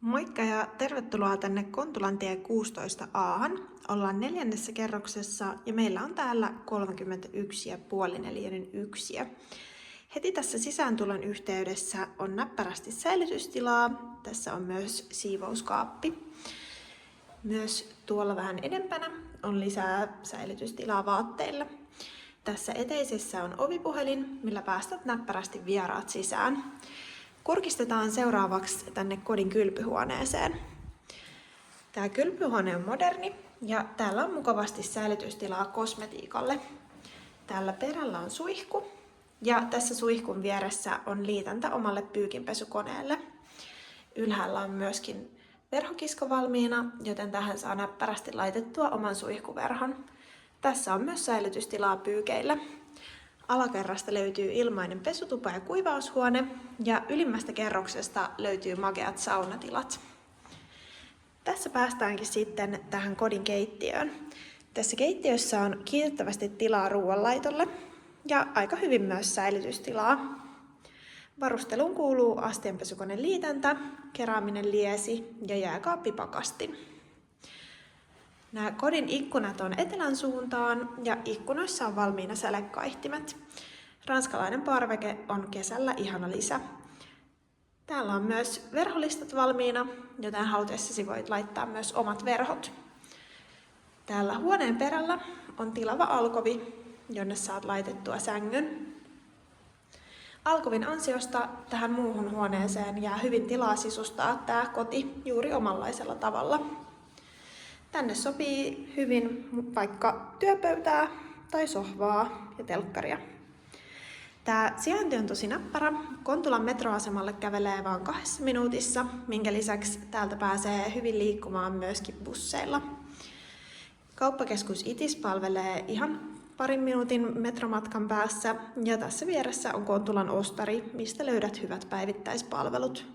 Moikka ja tervetuloa tänne Kontulantie 16Ahan. Ollaan 4. kerroksessa ja meillä on täällä 31,5 neliöinen yksiö. Heti tässä sisääntulon yhteydessä on näppärästi säilytystilaa. Tässä on myös siivouskaappi. Myös tuolla vähän edempänä on lisää säilytystilaa vaatteille. Tässä eteisessä on ovipuhelin, millä päästät näppärästi vieraat sisään. Kurkistetaan seuraavaksi tänne kodin kylpyhuoneeseen. Tämä kylpyhuone on moderni ja täällä on mukavasti säilytystilaa kosmetiikalle. Täällä perällä on suihku ja tässä suihkun vieressä on liitäntä omalle pyykinpesukoneelle. Ylhäällä on myöskin verhokisko valmiina, joten tähän saa näppärästi laitettua oman suihkuverhon. Tässä on myös säilytystilaa pyykeille. Alakerrasta löytyy ilmainen pesutupa ja kuivaushuone ja ylimmästä kerroksesta löytyy makeat saunatilat. Tässä päästäänkin sitten tähän kodin keittiöön. Tässä keittiössä on kiitettävästi tilaa ruoanlaitolle ja aika hyvin myös säilytystilaa. Varusteluun kuuluu astianpesukone liitäntä, keraaminen liesi ja jääkaappipakastin. Nämä kodin ikkunat on etelän suuntaan ja ikkunoissa on valmiina sälekaihtimet. Ranskalainen parveke on kesällä ihana lisä. Täällä on myös verholistat valmiina, joten halutessasi voit laittaa myös omat verhot. Täällä huoneen perällä on tilava alkovi, jonne saat laitettua sängyn. Alkovin ansiosta tähän muuhun huoneeseen jää hyvin tilaa sisustaa tämä koti juuri omanlaisella tavalla. Tänne sopii hyvin vaikka työpöytää tai sohvaa ja telkkaria. Tämä sijainti on tosi näppärä. Kontulan metroasemalle kävelee vain 2 minuutissa, minkä lisäksi täältä pääsee hyvin liikkumaan myöskin busseilla. Kauppakeskus Itis palvelee ihan parin minuutin metromatkan päässä ja tässä vieressä on Kontulan ostari, mistä löydät hyvät päivittäispalvelut.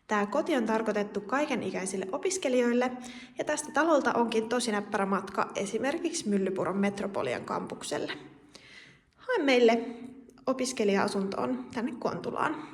Tämä koti on tarkoitettu kaikenikäisille opiskelijoille ja tästä talolta onkin tosi näppärä matka esimerkiksi Myllypuron Metropolian kampukselle. Hae meille opiskelija-asuntoon tänne Kontulaan.